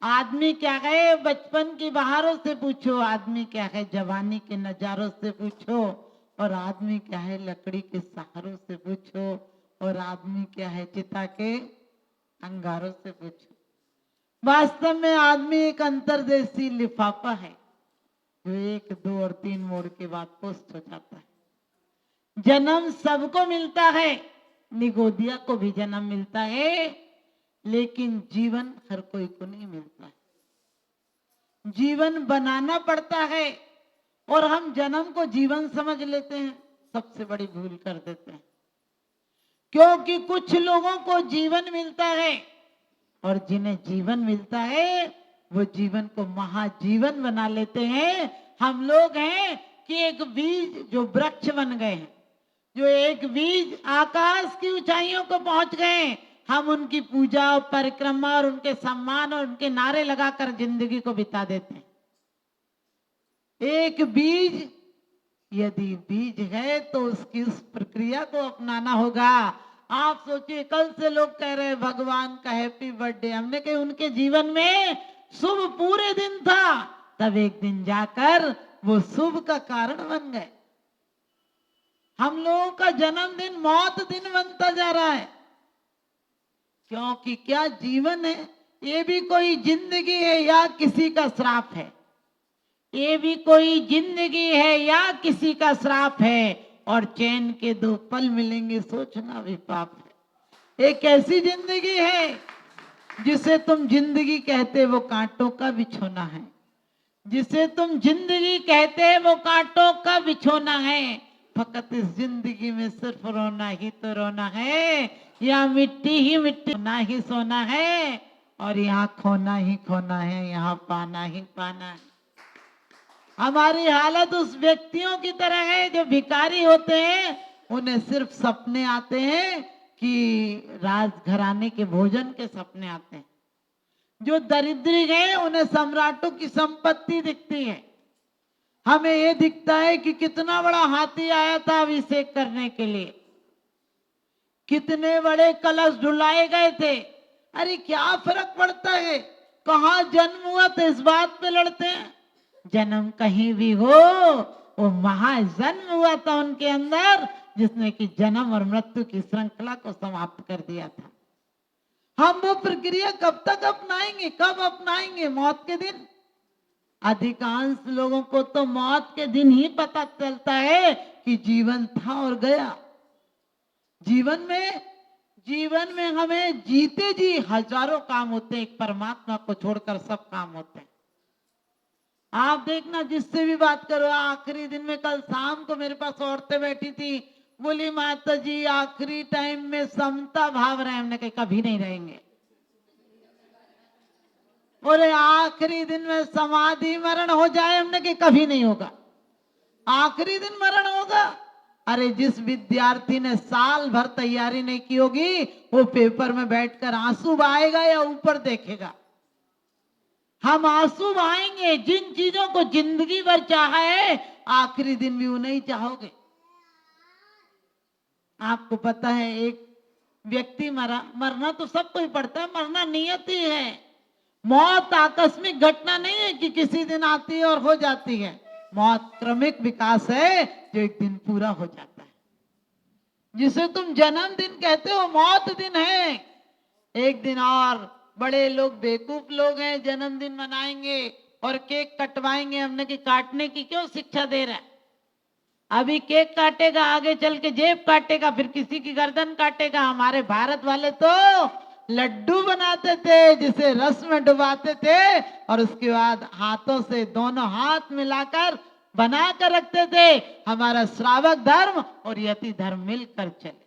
आदमी क्या है बचपन की बहारों से पूछो, आदमी क्या है जवानी के नजारों से पूछो, और आदमी क्या है लकड़ी के सहारों से पूछो, और आदमी क्या है चिता के अंगारों से पूछो। वास्तव में आदमी एक अंतर्देशी लिफाफा है जो 1, 2 और 3 मोड़ के बाद पोस्ट हो जाता है। जन्म सबको मिलता है, निगोदिया को भी जन्म मिलता है, लेकिन जीवन हर कोई को नहीं मिलता है। जीवन बनाना पड़ता है और हम जन्म को जीवन समझ लेते हैं, सबसे बड़ी भूल कर देते हैं। क्योंकि कुछ लोगों को जीवन मिलता है और जिन्हें जीवन मिलता है वो जीवन को महाजीवन बना लेते हैं। हम लोग हैं कि एक बीज जो वृक्ष बन गए हैं, जो एक बीज आकाश की ऊंचाइयों को पहुंच गए, हम उनकी पूजा और परिक्रमा और उनके सम्मान और उनके नारे लगाकर जिंदगी को बिता देते हैं। एक बीज यदि बीज है तो उसकी उस प्रक्रिया को अपनाना होगा। आप सोचिए, कल से लोग कह रहे हैं भगवान का हैप्पी बर्थडे, हमने कहा उनके जीवन में शुभ पूरे दिन था, तब एक दिन जाकर वो शुभ का कारण बन गए। हम लोगों का जन्मदिन मौत दिन बनता जा रहा है, क्योंकि क्या जीवन है ये भी कोई जिंदगी है या किसी का श्राप है? ये भी कोई जिंदगी है या किसी का श्राप है? और चैन के 2 पल मिलेंगे सोचना भी पाप है। एक ऐसी जिंदगी है जिसे तुम जिंदगी कहते वो कांटों का बिछोना है, जिसे तुम जिंदगी कहते वो कांटों का बिछोना है। फकत इस जिंदगी में सिर्फ रोना ही तो रोना है, या मिट्टी ही मिट्टी सोना ही सोना है, और यहाँ खोना ही खोना है, यहाँ पाना ही पाना है। हमारी हालत उस व्यक्तियों की तरह है जो भिखारी होते हैं, उन्हें सिर्फ सपने आते हैं कि राजघराने के भोजन के सपने आते हैं। जो दरिद्री हैं उन्हें सम्राटों की संपत्ति दिखती है। हमें ये दिखता है कि कितना बड़ा हाथी आया था अभिषेक करने के लिए, कितने बड़े कलश ढुलाए गए थे। अरे क्या फर्क पड़ता है कहाँ जन्म हुआ था, इस बात पे लड़ते हैं। जन्म कहीं भी हो, वो महाजन्म हुआ था उनके अंदर, जिसने कि जन्म और मृत्यु की श्रृंखला को समाप्त कर दिया था। हम वो प्रक्रिया कब तक अपनाएंगे, कब अपनाएंगे? मौत के दिन। अधिकांश लोगों को तो मौत के दिन ही पता चलता है कि जीवन था और गया। जीवन में हमें जीते जी हजारों काम होते हैं, एक परमात्मा को छोड़कर सब काम होते हैं। आप देखना, जिससे भी बात करो, आखिरी दिन में कल शाम को मेरे पास औरतें बैठी थी, बोली माता जी आखिरी टाइम में समता भाव रहे। हमने कहा कभी नहीं रहेंगे। बोले आखिरी दिन में समाधि मरण हो जाए, हमने कहा कभी नहीं होगा। आखिरी दिन मरण होगा? अरे जिस विद्यार्थी ने साल भर तैयारी नहीं की होगी, वो पेपर में बैठकर आंसू बहाएगा या ऊपर देखेगा? हम आंसू बहाएंगे। जिन चीजों को जिंदगी भर चाहा है, आखिरी दिन भी उन्हें ही चाहोगे। आपको पता है एक व्यक्ति मरा, मरना तो सबको ही पड़ता है, मरना नियत ही है। मौत आकस्मिक घटना नहीं है कि किसी दिन आती है और हो जाती है। मौत क्रमिक विकास है जो एक दिन पूरा हो जाता है। जिसे तुम जन्मदिन कहते हो, मौत दिन है। एक दिन और बड़े लोग बेवकूफ लोग हैं, जन्मदिन मनाएंगे और केक कटवाएंगे। हमने कि काटने की क्यों शिक्षा दे रहा है? अभी केक काटेगा, आगे चल के जेब काटेगा, फिर किसी की गर्दन काटेगा। हमारे भारत वाले तो लड्डू बनाते थे जिसे रस में डुबाते थे और उसके बाद हाथों से दोनों हाथ मिलाकर बना कर रखते थे। हमारा श्रावक धर्म और यति धर्म मिलकर चले।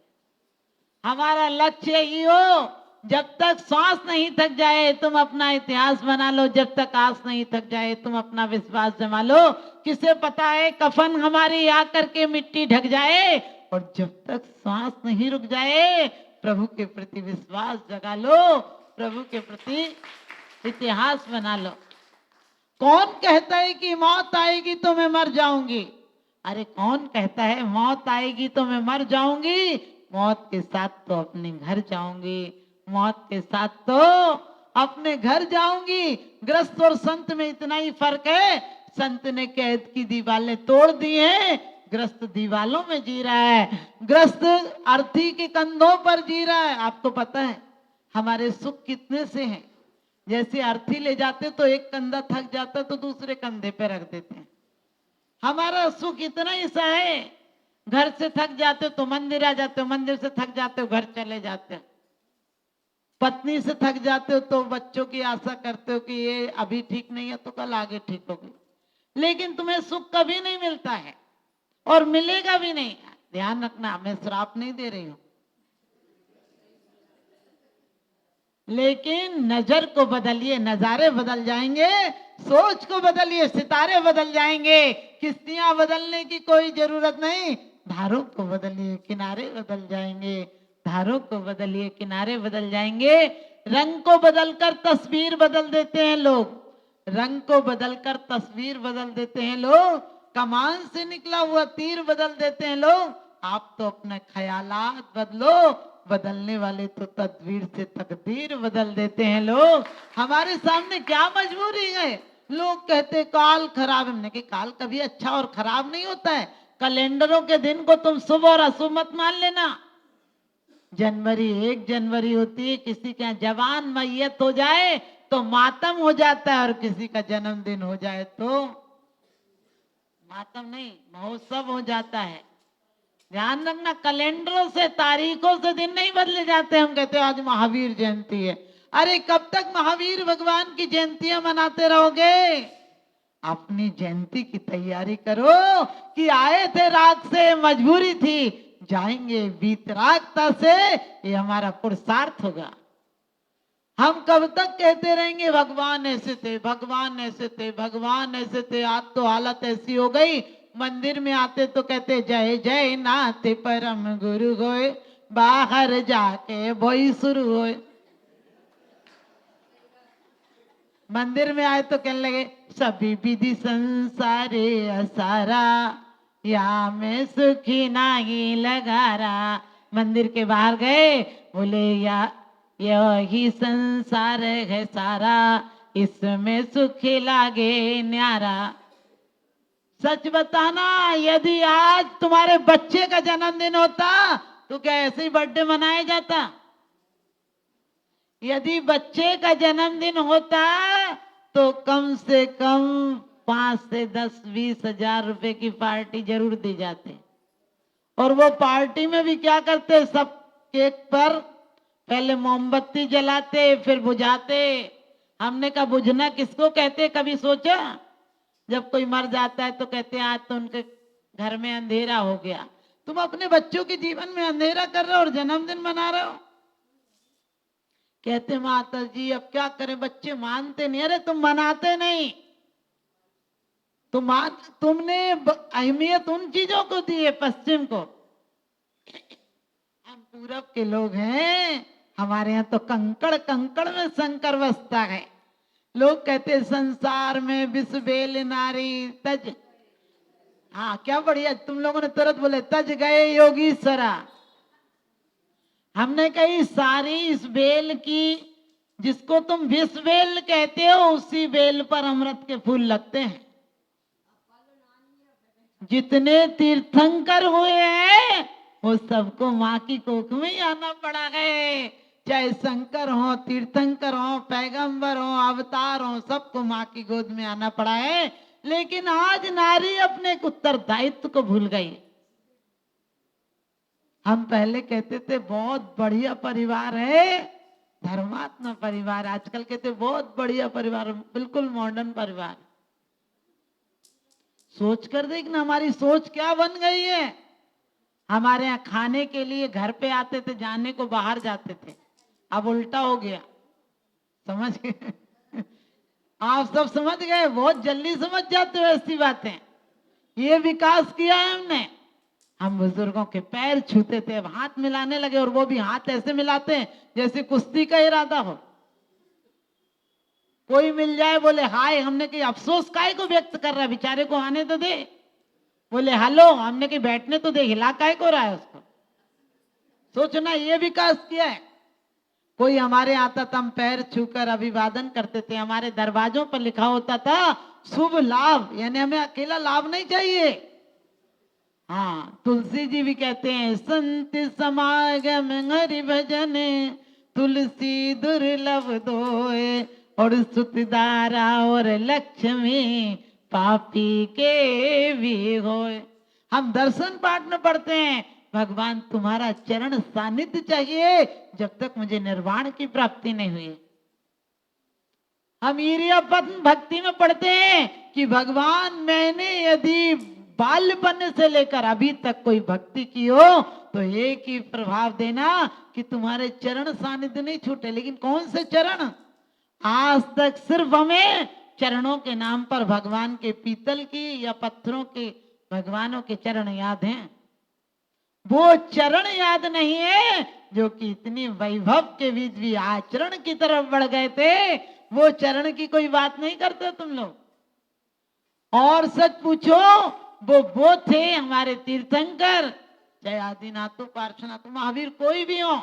हमारा लक्ष्य यही हो, जब तक सांस नहीं थक जाए तुम अपना इतिहास बना लो, जब तक आस नहीं थक जाए तुम अपना विश्वास जमा लो। किसे पता है कफन हमारी आकर के मिट्टी ढक जाए, और जब तक सांस नहीं रुक जाए प्रभु के प्रति विश्वास जगा लो, प्रभु के प्रति इतिहास बना लो। कौन कहता है कि मौत आएगी तो मैं मर जाऊंगी? अरे कौन कहता है मौत आएगी तो मैं मर जाऊंगी? मौत के साथ तो अपने घर जाऊंगी, मौत के साथ तो अपने घर जाऊंगी। गृहस्थ और संत में इतना ही फर्क है, संत ने कैद की दीवारें तोड़ दी हैं, गृहस्थ दीवालों में जी रहा है। गृहस्थ अर्थी के कंधों पर जी रहा है। आपको पता है हमारे सुख कितने से हैं। जैसे अर्थी ले जाते तो एक कंधा थक जाता तो दूसरे कंधे पे रख देते हैं। हमारा सुख इतना ही सा है, घर से थक जाते हो तो मंदिर आ जाते हो, मंदिर से थक जाते हो घर चले जाते हो, पत्नी से थक जाते हो तो बच्चों की आशा करते हो कि ये अभी ठीक नहीं है तो कल आगे ठीक होगी। लेकिन तुम्हें सुख कभी नहीं मिलता है और मिलेगा भी नहीं। ध्यान रखना, मैं श्राप नहीं दे रही हूं, लेकिन नजर को बदलिए, नजारे बदल जाएंगे। सोच को बदलिए, सितारे बदल जाएंगे। किश्तियां बदलने की कोई जरूरत नहीं, धारों को बदलिए, किनारे बदल जाएंगे। धारों को बदलिए, किनारे बदल जाएंगे। रंग को बदलकर तस्वीर बदल देते हैं लोग, रंग को बदलकर तस्वीर बदल देते हैं लोग। कमान से निकला हुआ तीर बदल देते हैं लोग। आप तो अपने ख्यालात बदलो, बदलने वाले तो तदबीर से तकदीर बदल देते हैं लोग। हमारे सामने क्या मजबूरी है। लोग कहते काल खराब है, हमने कहा काल कभी अच्छा और खराब नहीं होता है। कैलेंडरों के दिन को तुम शुभ और अशुभ मत मान लेना। जनवरी 1 जनवरी होती है, किसी का जवान मैयत हो जाए तो मातम हो जाता है, और किसी का जन्मदिन हो जाए तो मातम नहीं महोत्सव हो जाता है। ध्यान रखना, कैलेंडरों से तारीखों से दिन नहीं बदले जाते। हम कहते हैं आज महावीर जयंती है, अरे कब तक महावीर भगवान की जयंतियां मनाते रहोगे। अपनी जयंती की तैयारी करो कि आए थे राग से, मजबूरी थी, जाएंगे वीतरागता से, ये हमारा पुरुषार्थ होगा। हम कब तक कहते रहेंगे भगवान ऐसे थे, भगवान ऐसे थे, भगवान ऐसे थे। आज तो हालत ऐसी हो गई, मंदिर में आते तो कहते जय जय नाथ परम गुरु होए, बाहर जाके वही शुरू होए। मंदिर में आए तो कहने लगे सभी विधि संसारे असारा, या में सुखी नाही लगारा। मंदिर के बाहर गए, बोले या यही संसार है सारा, इसमें सुखी लागे न्यारा। सच बताना, यदि आज तुम्हारे बच्चे का जन्मदिन होता तो क्या ऐसे ही बर्थडे मनाया जाता। यदि बच्चे का जन्मदिन होता तो कम से कम 5 से 10 20 हजार रुपए की पार्टी जरूर दी जाती। और वो पार्टी में भी क्या करते, सब केक पर पहले मोमबत्ती जलाते फिर बुझाते। हमने कहा बुझना किसको कहते, कभी सोचा। जब कोई मर जाता है तो कहते हैं आज तो उनके घर में अंधेरा हो गया। तुम अपने बच्चों के जीवन में अंधेरा कर रहे हो और जन्मदिन मना रहे हो। कहते माता जी अब क्या करें, बच्चे मानते नहीं। अरे तुम मनाते नहीं, तुमने अहमियत उन चीजों को दी है पश्चिम को। हम पूरब के लोग हैं, हमारे यहाँ तो कंकड़ कंकड़ में शंकर बसता है। लोग कहते संसार में विष बेल नारी तज। हाँ क्या बढ़िया, तुम लोगों ने तुरंत बोले तज गए योगीश्वरा। हमने कही सारी इस बेल की, जिसको तुम विष बेल कहते हो, उसी बेल पर अमृत के फूल लगते हैं। जितने तीर्थंकर हुए हैं वो सबको माँ की कोख में ही आना पड़ा है। चाहे शंकर हो, तीर्थंकर हो, पैगंबर हो, अवतार हो, सबको माँ की गोद में आना पड़ा है। लेकिन आज नारी अपने उत्तरदायित्व को भूल गई। हम पहले कहते थे बहुत बढ़िया परिवार है, धर्मात्मा परिवार। आजकल कहते बहुत बढ़िया परिवार, बिल्कुल मॉडर्न परिवार। सोच कर देखना हमारी सोच क्या बन गई है। हमारे यहाँ खाने के लिए घर पे आते थे, जाने को बाहर जाते थे। अब उल्टा हो गया, समझ गए। आप सब समझ गए, बहुत जल्दी समझ जाते हो ऐसी बातें। ये विकास किया है हमने। हम बुजुर्गों के पैर छूते थे, अब हाथ मिलाने लगे, और वो भी हाथ ऐसे मिलाते हैं जैसे कुश्ती का इरादा हो। कोई मिल जाए बोले हाय, हमने कही अफसोस काहे को व्यक्त कर रहा है, बेचारे को आने तो दे। बोले हेलो, हमने कही बैठने तो दे, हिला काहे को रहा है उसको। सोचना ये विकास किया है। कोई हमारे आता था, हम पैर छूकर अभिवादन करते थे। हमारे दरवाजों पर लिखा होता था शुभ लाभ, यानी हमें अकेला लाभ नहीं चाहिए। हाँ, तुलसी जी भी कहते हैं संत समागम हरि भजन, तुलसी दुर्लभ दोए, और सुतदारा और लक्ष्मी पापी के भी होए। हम दर्शन पाठ में पढ़ते हैं भगवान तुम्हारा चरण सानिध्य चाहिए जब तक मुझे निर्वाण की प्राप्ति नहीं हुई। हम इरियापन भक्ति में पढ़ते हैं कि भगवान मैंने यदि बाल्यपन से लेकर अभी तक कोई भक्ति की हो तो एक ही प्रभाव देना कि तुम्हारे चरण सानिध्य नहीं छूटे। लेकिन कौन से चरण? आज तक सिर्फ हमें चरणों के नाम पर भगवान के पीतल की या पत्थरों के भगवानों के चरण याद हैं। वो चरण याद नहीं है जो कि इतनी वैभव के बीच भी आचरण की तरफ बढ़ गए थे। वो चरण की कोई बात नहीं करते तुम लोग। और सच पूछो, वो थे हमारे तीर्थंकर, चाहे आदिनाथ पार्श्वनाथ महावीर कोई भी हो,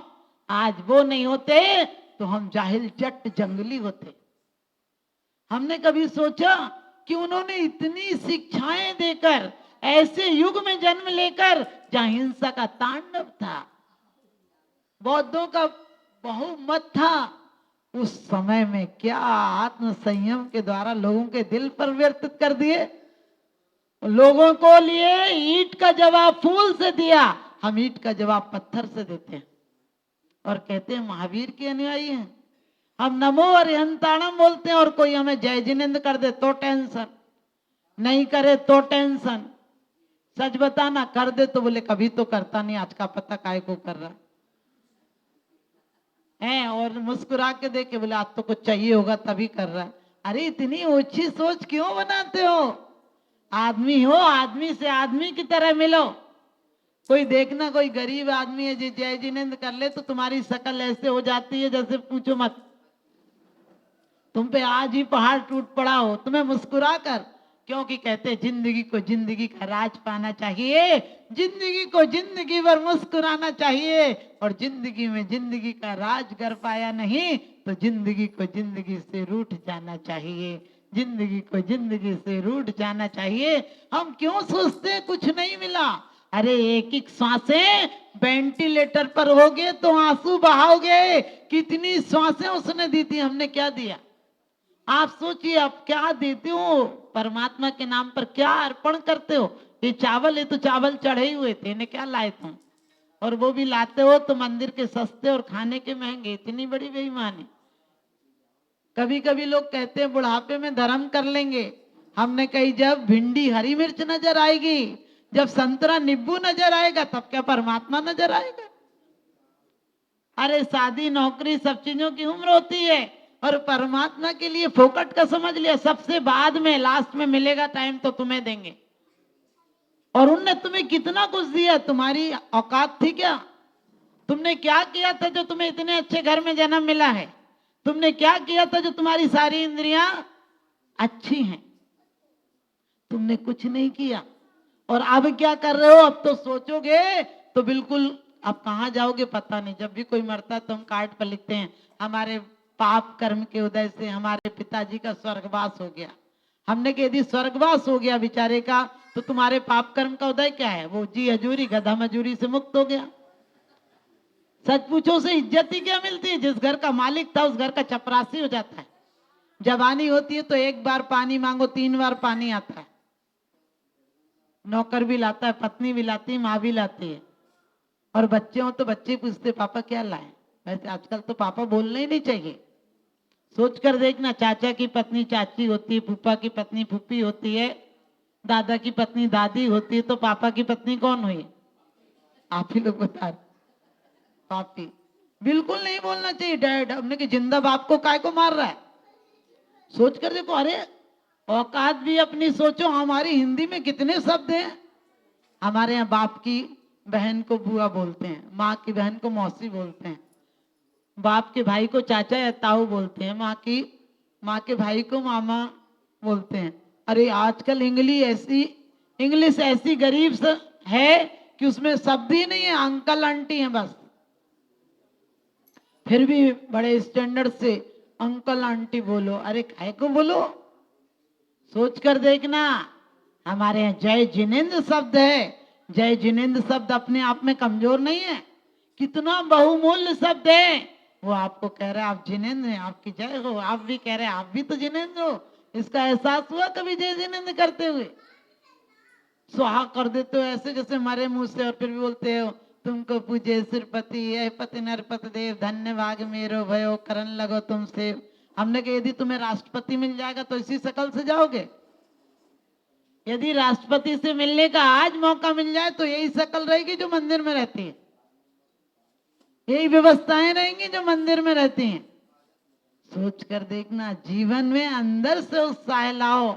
आज वो नहीं होते तो हम जाहिल जट जंगली होते। हमने कभी सोचा कि उन्होंने इतनी शिक्षाएं देकर ऐसे युग में जन्म लेकर जहां हिंसा का तांडव था, बौद्धों का बहुमत था, उस समय में क्या आत्म संयम के द्वारा लोगों के दिल पर व्यतीत कर दिए। लोगों को लिए ईंट का जवाब फूल से दिया, हम ईंट का जवाब पत्थर से देते हैं और कहते हैं महावीर के अनुयायी हैं। हम नमो अरिहंताणम बोलते हैं और कोई हमें जय जिनेन्द्र कर दे तो टेंशन, नहीं करे तो टेंशन। सच बताना, कर दे तो बोले कभी तो करता नहीं, आज का पता काय को कर रहा है, और मुस्कुरा के देख के बोले आज तो कुछ चाहिए होगा तभी कर रहा है। अरे इतनी ऊंची सोच क्यों बनाते हो? आदमी हो, आदमी से आदमी की तरह मिलो। कोई देखना कोई गरीब आदमी है जो जय जिनेन्द्र कर ले तो तुम्हारी शकल ऐसे हो जाती है जैसे पूछो मत, तुम पे आज ही पहाड़ टूट पड़ा हो, तुम्हें मुस्कुरा कर। क्योंकि कहते जिंदगी को जिंदगी का राज पाना चाहिए, जिंदगी को जिंदगी भर मुस्कुराना चाहिए, और जिंदगी में जिंदगी का राज कर पाया नहीं तो जिंदगी को जिंदगी से रूठ जाना चाहिए, जिंदगी को जिंदगी से रूठ जाना चाहिए। हम क्यों सोचते हैं कुछ नहीं मिला? अरे एक एक सांसें वेंटिलेटर पर होगे तो आंसू बहाओगे, कितनी सांसें उसने दी थी, हमने क्या दिया? आप सोचिए आप क्या देते हो परमात्मा के नाम पर, क्या अर्पण करते हो? ये चावल, ये तो चावल चढ़े ही हुए थे, इन्हें क्या लाए तुम? और वो भी लाते हो तो मंदिर के सस्ते और खाने के महंगे। इतनी बड़ी बेईमानी। कभी कभी लोग कहते हैं बुढ़ापे में धर्म कर लेंगे। हमने कही जब भिंडी हरी मिर्च नजर आएगी, जब संतरा नींबू नजर आएगा, तब क्या परमात्मा नजर आएगा? अरे शादी नौकरी सब चीजों की उम्र होती है, और परमात्मा के लिए फोकट का समझ लिया सबसे बाद में, लास्ट में मिलेगा टाइम तो तुम्हें देंगे। और उनने तुम्हें कितना कुछ दिया, तुम्हारी औकात थी क्या? तुमने क्या किया था जो तुम्हें इतने अच्छे घर में जन्म मिला है? तुमने क्या किया था जो तुम्हारी सारी इंद्रियां अच्छी हैं? तुमने कुछ नहीं किया। और अब क्या कर रहे हो? अब तो सोचोगे तो बिल्कुल अब कहाँ जाओगे पता नहीं। जब भी कोई मरता है तो हम कार्ड पर लिखते हैं हमारे पाप कर्म के उदय से हमारे पिताजी का स्वर्गवास हो गया। हमने कहा यदि स्वर्गवास हो गया बेचारे का तो तुम्हारे पाप कर्म का उदय क्या है? वो जी हजूरी गधा मजूरी से मुक्त हो गया। सच पूछो से इज्जत ही क्या मिलती है? जिस घर का मालिक था उस घर का चपरासी हो जाता है। जवानी होती है तो एक बार पानी मांगो 3 बार पानी आता है। नौकर भी लाता है, पत्नी भी लाती है, माँ भी लाती है। और बच्चे हो तो बच्चे पूछते पापा क्या लाए। वैसे आजकल तो पापा बोलना ही नहीं चाहिए। सोच कर देखना, चाचा की पत्नी चाची होती है, फूफा की पत्नी फूफी होती है, दादा की पत्नी दादी होती है, तो पापा की पत्नी कौन हुई? आप ही लोग बता रहे। पापी। बिल्कुल नहीं बोलना चाहिए डैड। हमने कि जिंदा बाप को काय को मार रहा है? सोच कर देखो। अरे औकात भी अपनी सोचो। हमारी हिंदी में कितने शब्द हैं। हमारे यहाँ बाप की बहन को बुआ बोलते हैं, माँ की बहन को मौसी बोलते हैं, बाप के भाई को चाचा या ताऊ बोलते हैं, माँ के भाई को मामा बोलते हैं। अरे आजकल इंग्लिश ऐसी गरीब है कि उसमें शब्द ही नहीं है, अंकल आंटी है बस। फिर भी बड़े स्टैंडर्ड से अंकल आंटी बोलो। अरे काहे को बोलो, सोच कर देखना। हमारे यहाँ जय जिनेन्द्र शब्द है। जय जिनेन्द्र शब्द अपने आप में कमजोर नहीं है, कितना बहुमूल्य शब्द है। वो आपको कह रहा है आप जिनेन्द्र हैं, आपकी जय हो। आप भी कह रहे हैं आप भी तो जिनेन्द्र हो। इसका एहसास हुआ कभी जय जिनेन्द्र करते हुए? सुहा कर देते हो ऐसे जैसे हमारे मुंह से, और फिर भी बोलते हो तुमको पूजे सिरपति यह पति नरपति देव, धन्य भाग मेरो भयो करन लगो तुमसे। हमने कहा यदि तुम्हें राष्ट्रपति मिल जाएगा तो इसी शकल से जाओगे? यदि राष्ट्रपति से मिलने का आज मौका मिल जाए तो यही शकल रहेगी जो मंदिर में रहती है, यही व्यवस्थाएं रहेंगी जो मंदिर में रहती हैं। सोच कर देखना, जीवन में अंदर से उत्साह लाओ।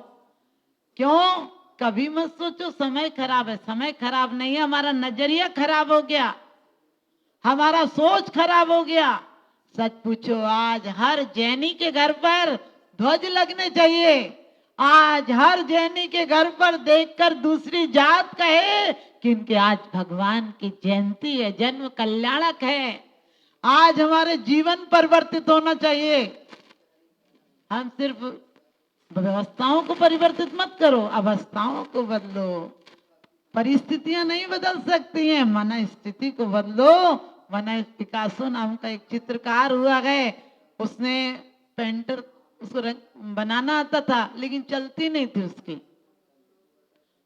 क्यों? कभी मत सोचो समय खराब है। समय खराब नहीं है, हमारा नजरिया खराब हो गया, हमारा सोच खराब हो गया। सच पूछो, आज हर जैनी के घर पर ध्वज लगने चाहिए। आज हर जैनी के घर पर देखकर दूसरी जात कहे कि इनके आज भगवान की जयंती है, जन्म कल्याणक है। आज हमारे जीवन परिवर्तित होना चाहिए। हम सिर्फ व्यवस्थाओं को परिवर्तित मत करो, अवस्थाओं को बदलो। परिस्थितियां नहीं बदल सकती हैं, मन स्थिति को बदलो। मन पिकासो नाम का एक चित्रकार हुआ है, उसने पेंटर, उसको रंग बनाना आता था लेकिन चलती नहीं थी उसकी।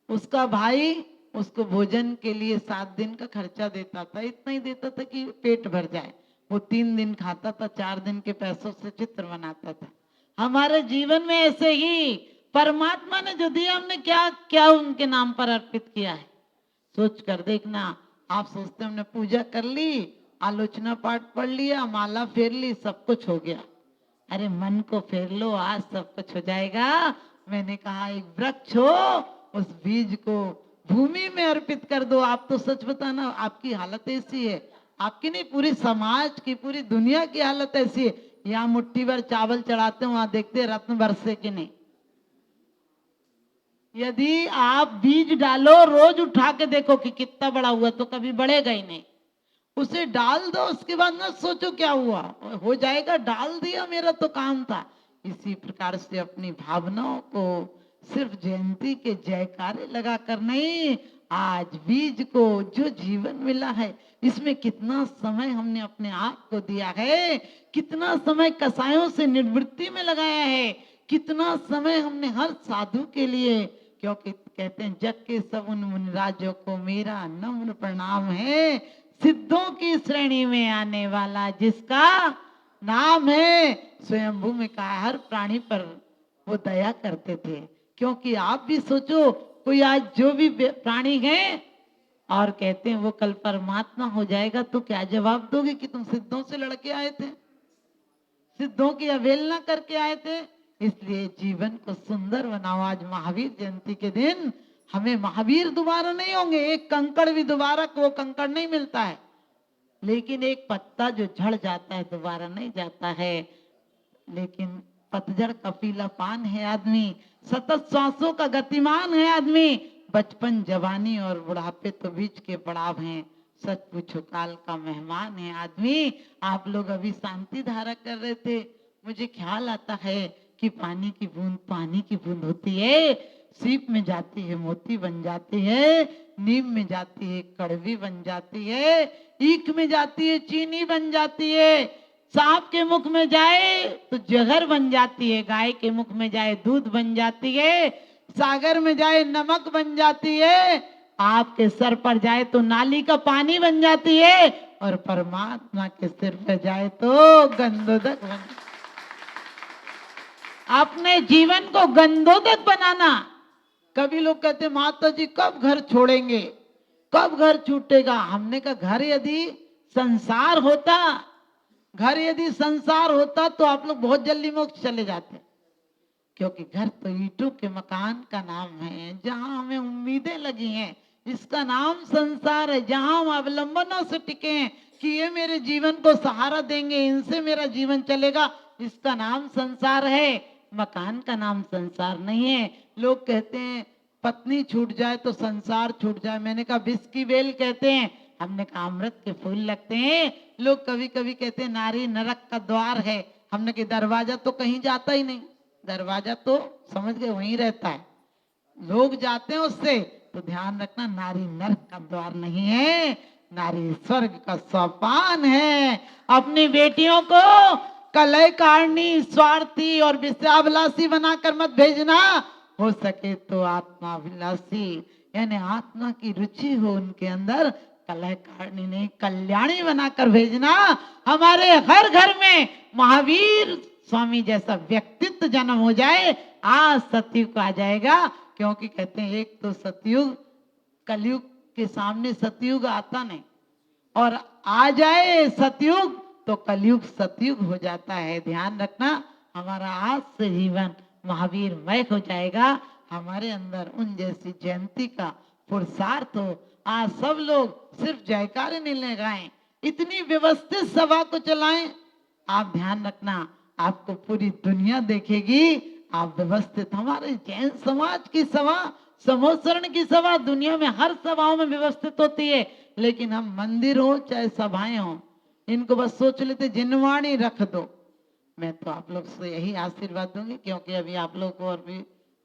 उसका भाई उसको भोजन के लिए 7 दिन का खर्चा देता था, इतना ही देता था कि पेट भर जाए। वो 3 दिन खाता था, 4 दिन के पैसों से चित्र बनाता था। हमारे जीवन में ऐसे ही परमात्मा ने जो दिया हमने क्या क्या उनके नाम पर अर्पित किया है। सोच कर देखना। आप सोचते हमने पूजा कर ली, आलोचना पाठ पढ़ लिया, माला फेर ली, सब कुछ हो गया। अरे मन को फेर लो, आज सब कुछ हो जाएगा। मैंने कहा एक वृक्ष हो, उस बीज को भूमि में अर्पित कर दो। आप तो सच बताना, आपकी हालत ऐसी है, आपकी नहीं पूरी समाज की, पूरी दुनिया की हालत ऐसी है। यहाँ मुट्ठी भर चावल चढ़ाते हो, वहां देखते रत्न बरसे कि नहीं। यदि आप बीज डालो, रोज उठा के देखो कि कितना बड़ा हुआ, तो कभी बढ़ेगा ही नहीं। उसे डाल दो, उसके बाद ना सोचो क्या हुआ, हो जाएगा। डाल दिया, मेरा तो काम था। इसी प्रकार से अपनी भावनाओं को सिर्फ जयंती के जयकारे लगाकर नहीं, आज बीज को जो जीवन मिला है, इसमें कितना समय हमने अपने आप को दिया है, कितना समय कसायों से निवृत्ति में लगाया है, कितना समय हमने हर साधु के लिए, क्योंकि कहते हैं जग के सब उन मुनिराजों को मेरा नम्र प्रणाम है, सिद्धों की श्रेणी में आने वाला जिसका नाम है। स्वयंभू में कहा हर प्राणी पर वो दया करते थे। क्योंकि आप भी सोचो, कोई आज जो भी प्राणी है और कहते हैं वो कल परमात्मा हो जाएगा, तो क्या जवाब दोगे कि तुम सिद्धों से लड़के आए थे, सिद्धों की अवहेलना करके आए थे? इसलिए जीवन को सुंदर बनाओ। आज महावीर जयंती के दिन हमें महावीर दोबारा नहीं होंगे, एक कंकड़ भी दोबारा वो कंकड़ नहीं मिलता है, लेकिन एक पत्ता जो झड़ जाता है दोबारा नहीं जाता है। लेकिन पतझड़ का पीला पान है आदमी, सतत सांसों का गतिमान है आदमी, बचपन जवानी और बुढ़ापे तो बीच के पड़ाव हैं। सच पूछो काल का मेहमान है आदमी। आप लोग अभी शांति धारा कर रहे थे, मुझे ख्याल आता है कि पानी की बूंद होती है, सीप में जाती है मोती बन जाती है, नीम में जाती है कड़वी बन जाती है, ईख में जाती है चीनी बन जाती है, सांप के मुख में जाए तो जहर बन जाती है, गाय के मुख में जाए दूध बन जाती है, सागर में जाए नमक बन जाती है, आपके सर पर जाए तो नाली का पानी बन जाती है, और परमात्मा के सिर पर जाए तो गंधोदक बन। अपने जीवन को गंधोदक बनाना। कभी लोग कहते माता जी कब घर छोड़ेंगे, कब घर छूटेगा? हमने कहा घर यदि संसार होता, घर यदि संसार होता तो आप लोग बहुत जल्दी मोक्ष चले जाते। क्योंकि घर तो ईंटों के मकान का नाम है, जहां हमें उम्मीदें लगी हैं, इसका नाम संसार है। जहां हम अवलंबनों से टिके हैं कि ये मेरे जीवन को सहारा देंगे, इनसे मेरा जीवन चलेगा, इसका नाम संसार है, मकान का नाम संसार नहीं है। लोग कहते हैं पत्नी छूट जाए तो संसार छूट जाए। मैंने कहा विष की बेल कहते हैं, हमने कहा अमृत के फूल लगते हैं। लोग कभी कभी कहते हैं नारी नरक का द्वार है। हमने कहा दरवाजा तो कहीं जाता ही नहीं, दरवाजा तो समझ गए वहीं रहता है, लोग जाते हैं उससे। तो ध्यान रखना, नारी नरक का द्वार नहीं है, नारी स्वर्ग का सोपान है। अपनी बेटियों को कलहकारिणी, स्वार्थी और विषयाभिलाषी बनाकर मत भेजना। हो सके तो आत्माभिलाषी, यानी आत्मा की रुचि हो उनके अंदर, कलहकारिणी नहीं कल्याणी बनाकर भेजना। हमारे हर घर में महावीर स्वामी जैसा व्यक्तित्व जन्म हो जाए। आज सतयुग आ जाएगा, क्योंकि कहते हैं एक तो सतयुग, कलयुग के सामने सतयुग आता नहीं, और आ जाए सतयुग तो कलयुग सतयुग हो जाता है। ध्यान रखना, हमारा आज से जीवन महावीरमय हो जाएगा। हमारे अंदर उन जैसी जयंती का पुरुषार्थ हो। आज सब लोग सिर्फ जयकारे नहीं लगाएं, इतनी व्यवस्थित सभा को चलाएं। आप ध्यान रखना, आपको पूरी दुनिया देखेगी। आप व्यवस्थित, हमारे जैन समाज की सभा, समोसरण की सभा दुनिया में हर सभाओं में व्यवस्थित होती है, लेकिन हम मंदिर हो चाहे सभाएं हो, इनको बस सोच लेते जिनवाणी रख दो। मैं तो आप लोग से यही आशीर्वाद दूंगी, क्योंकि अभी आप लोग को और भी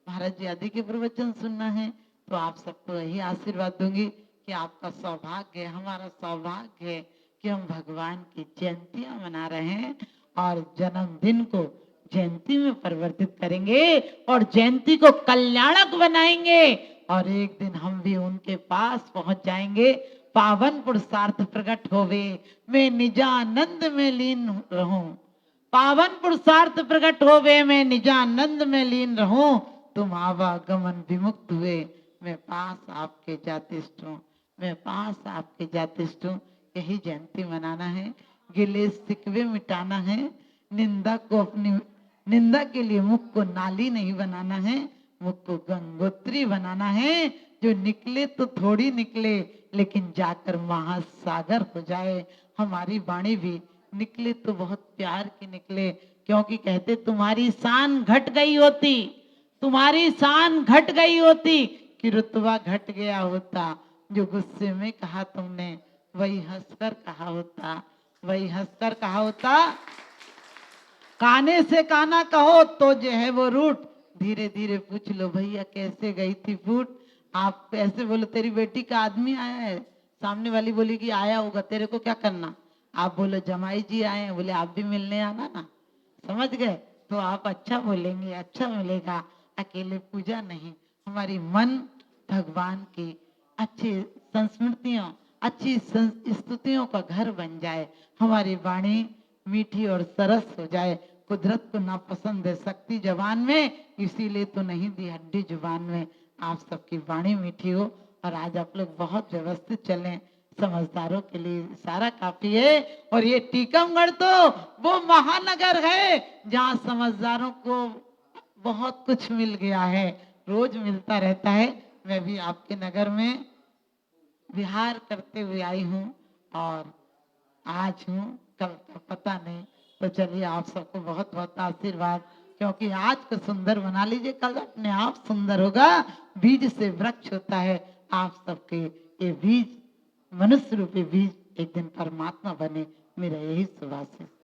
महाराज जी आदि के प्रवचन सुनना है, तो आप सबको यही आशीर्वाद दूंगी कि आपका सौभाग्य है, हमारा सौभाग्य है कि हम भगवान की जयंतियां मना रहे हैं और जन्मदिन को जयंती में परिवर्तित करेंगे और जयंती को कल्याणक बनाएंगे। और एक दिन हम भी उनके पास पहुंच जाएंगे। पावन पुरुषार्थ प्रकट होवे, मैं निजानंद में लीन रहूं। पावन पुरुषार्थ प्रकट होवे, मैं निजानंद में लीन रहूं। तुम आवागमन विमुक्त हुए, मैं पास आपके जातिष्ठ हूं, मैं पास आपके जातिष्ठ हूं। यही जयंती मनाना है, गिले शिकवे मिटाना है, निंदा को अपनी निंदा के लिए मुख को नाली नहीं बनाना है, मुख को गंगोत्री बनाना है। जो निकले तो थोड़ी निकले, लेकिन जाकर महासागर हो जाए। हमारी वाणी भी निकले तो बहुत प्यार की निकले, क्योंकि कहते तुम्हारी शान घट गई होती, तुम्हारी शान घट गई होती कि रुतबा घट गया होता। जो गुस्से में कहा तुमने वही हंसकर कहा होता, वही हंसकर कहा होता। काने से काना कहो तो जो है वो रूठ, धीरे धीरे पूछ लो भैया कैसे गई थी फूट। आप ऐसे बोलो तेरी बेटी का आदमी आया है, सामने वाली बोली कि आया होगा, तेरे को क्या करना। आप बोलो जमाई जी आए हैं, बोले आप भी मिलने आना ना, समझ गए, तो आप अच्छा बोलेंगे, अच्छा मिलेगा। अकेले पूजा नहीं, हमारी मन भगवान की अच्छी संस्मृतियों, अच्छी स्तुतियों का घर बन जाए, हमारी वाणी मीठी और सरस हो जाए। कुदरत को नापसंद है शक्ति जबान में, इसीलिए तो नहीं दी हड्डी जुबान में। आप सबकी वाणी मीठी हो और आज आप लोग बहुत व्यवस्थित चलें। समझदारों के लिए सारा काफी है। और ये टीकमगढ़ तो वो महानगर है जहाँ समझदारों को बहुत कुछ मिल गया है, रोज मिलता रहता है। मैं भी आपके नगर में विहार करते हुए आई हूँ और आज हूँ, कल का पता नहीं। तो चलिए आप सबको बहुत बहुत आशीर्वाद, क्योंकि आज को सुंदर बना लीजिए, कल अपने आप सुंदर होगा। बीज से वृक्ष होता है। आप सबके ये बीज, मनुष्य रूपी बीज एक दिन परमात्मा बने, मेरा यही शुभ आशीर्वाद।